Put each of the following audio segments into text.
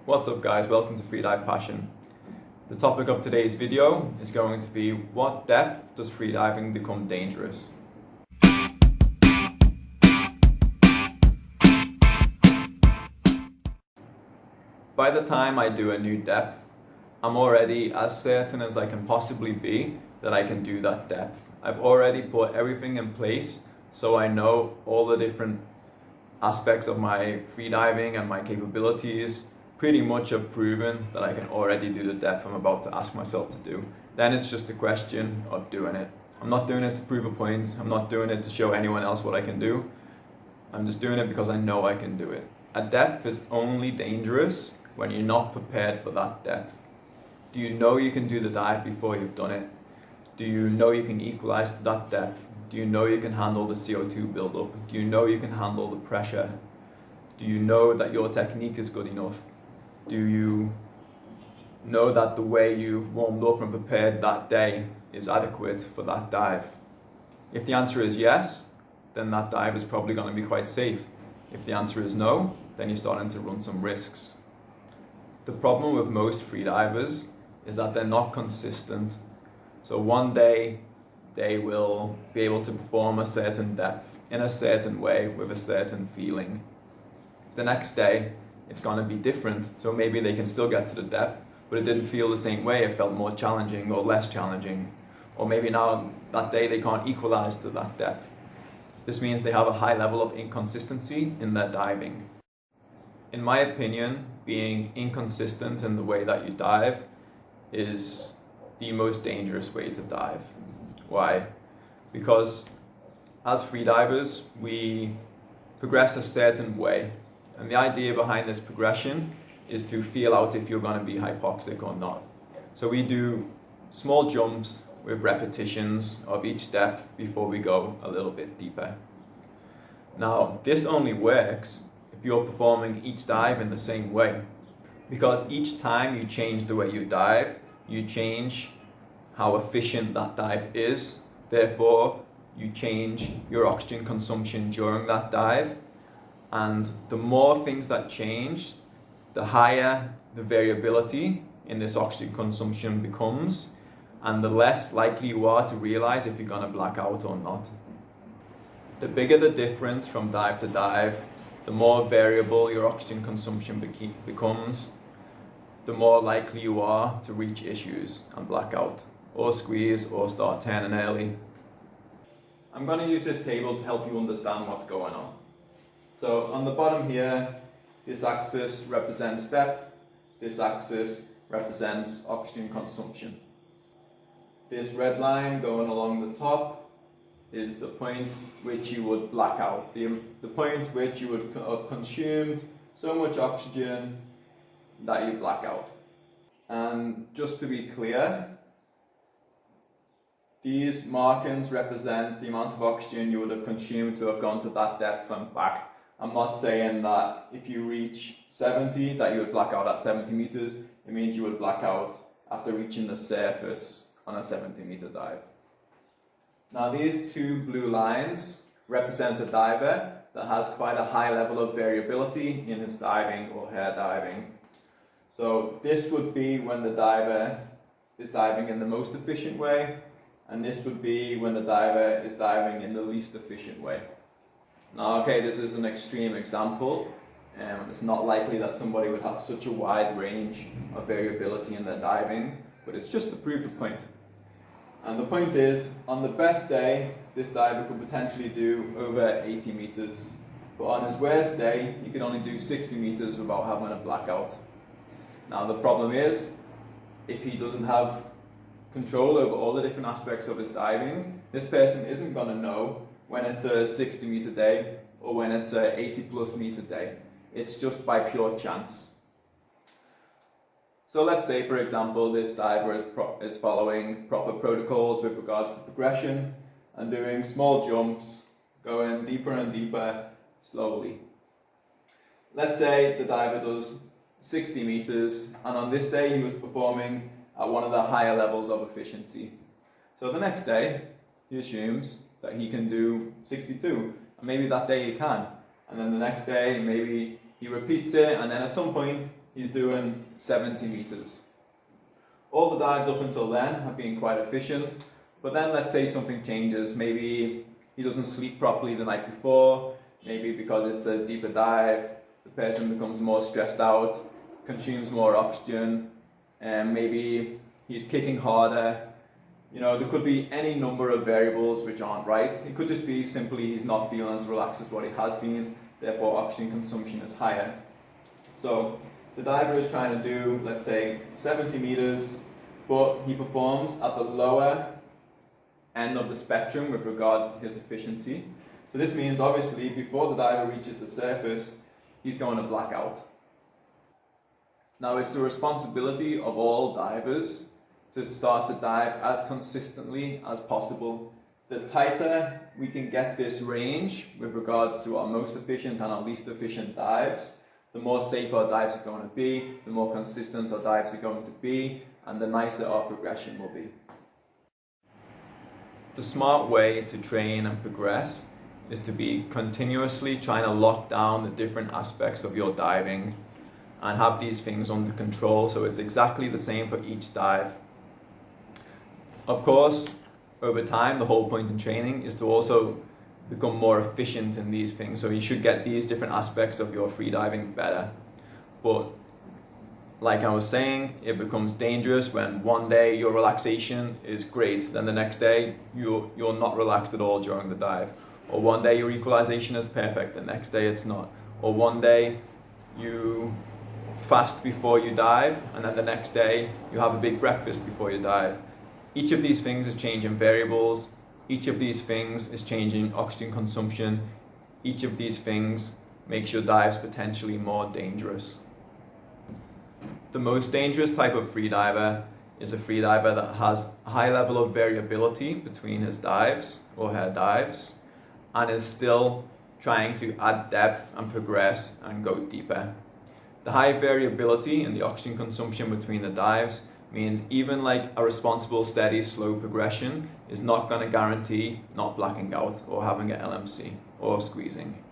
What's up guys, welcome to Freedive Passion. The topic of today's video is going to be what depth does freediving become dangerous? By the time I do a new depth, I'm already as certain as I can possibly be that I can do that depth. I've already put everything in place so I know all the different aspects of my freediving and my capabilities pretty much have proven that I can already do the depth I'm about to ask myself to do. Then it's just a question of doing it. I'm not doing it to prove a point. I'm not doing it to show anyone else what I can do. I'm just doing it because I know I can do it. A depth is only dangerous when you're not prepared for that depth. Do you know you can do the dive before you've done it? Do you know you can equalize to that depth? Do you know you can handle the CO2 buildup? Do you know you can handle the pressure? Do you know that your technique is good enough? Do you know that the way you've warmed up and prepared that day is adequate for that dive? If the answer is yes, then that dive is probably going to be quite safe. If the answer is no, then you're starting to run some risks. The problem with most freedivers is that they're not consistent. So one day they will be able to perform a certain depth in a certain way with a certain feeling. The next day it's going to be different, so maybe they can still get to the depth, but it didn't feel the same way. It felt more challenging or less challenging, or maybe now that day they can't equalize to that depth. This means they have a high level of inconsistency in their diving. In my opinion, being inconsistent in the way that you dive is the most dangerous way to dive. Why? Because as freedivers, we progress a certain way. And the idea behind this progression is to feel out if you're going to be hypoxic or not. So we do small jumps with repetitions of each depth before we go a little bit deeper. Now, this only works if you're performing each dive in the same way. Because each time you change the way you dive, you change how efficient that dive is. Therefore, you change your oxygen consumption during that dive. And the more things that change, the higher the variability in this oxygen consumption becomes, and the less likely you are to realize if you're going to black out or not. The bigger the difference from dive to dive, the more variable your oxygen consumption becomes, the more likely you are to reach issues and black out, or squeeze, or start turning early. I'm going to use this table to help you understand what's going on. So on the bottom here, this axis represents depth, this axis represents oxygen consumption. This red line going along the top is the point which you would black out, the point which you would have consumed so much oxygen that you black out. And just to be clear, these markings represent the amount of oxygen you would have consumed to have gone to that depth and back. I'm not saying that if you reach 70 that you would black out at 70 meters. It means you would black out after reaching the surface on a 70-meter dive. Now these two blue lines represent a diver that has quite a high level of variability in his diving or her diving. So this would be when the diver is diving in the most efficient way, and this would be when the diver is diving in the least efficient way. Now, okay, this is an extreme example, and it's not likely that somebody would have such a wide range of variability in their diving, but it's just to prove the point. And the point is, on the best day, this diver could potentially do over 80 meters, but on his worst day, he could only do 60 meters without having a blackout. Now, the problem is, if he doesn't have control over all the different aspects of his diving, this person isn't going to know when it's a 60 meter day or when it's a 80 plus meter day. It's just by pure chance. So let's say, for example, this diver is following proper protocols with regards to progression and doing small jumps, going deeper and deeper slowly. Let's say the diver does 60 meters, and on this day he was performing at one of the higher levels of efficiency. So the next day he assumes that he can do 62, and maybe that day he can, and then the next day maybe he repeats it, and then at some point he's doing 70 meters. All the dives up until then have been quite efficient, but then let's say something changes. Maybe he doesn't sleep properly the night before, maybe because it's a deeper dive, the person becomes more stressed out, consumes more oxygen, and maybe he's kicking harder. You know, there could be any number of variables which aren't right. It could just be simply he's not feeling as relaxed as what he has been, therefore oxygen consumption is higher. So the diver is trying to do, let's say, 70 meters, but he performs at the lower end of the spectrum with regard to his efficiency. So this means obviously before the diver reaches the surface, he's going to black out. Now it's the responsibility of all divers to start to dive as consistently as possible. The tighter we can get this range with regards to our most efficient and our least efficient dives, the more safe our dives are going to be, the more consistent our dives are going to be, and the nicer our progression will be. The smart way to train and progress is to be continuously trying to lock down the different aspects of your diving and have these things under control so it's exactly the same for each dive. Of course, over time, the whole point in training is to also become more efficient in these things. So you should get these different aspects of your freediving better. But like I was saying, it becomes dangerous when one day your relaxation is great, then the next day you're not relaxed at all during the dive. Or one day your equalization is perfect, the next day it's not. Or one day you fast before you dive, and then the next day you have a big breakfast before you dive. Each of these things is changing variables. Each of these things is changing oxygen consumption. Each of these things makes your dives potentially more dangerous. The most dangerous type of freediver is a freediver that has a high level of variability between his dives or her dives and is still trying to add depth and progress and go deeper. The high variability in the oxygen consumption between the dives means even like a responsible, steady, slow progression is not going to guarantee not blacking out or having an LMC or squeezing.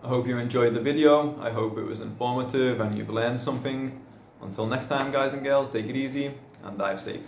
I hope you enjoyed the video. I hope it was informative and you've learned something. Until next time, guys and girls, take it easy and dive safe.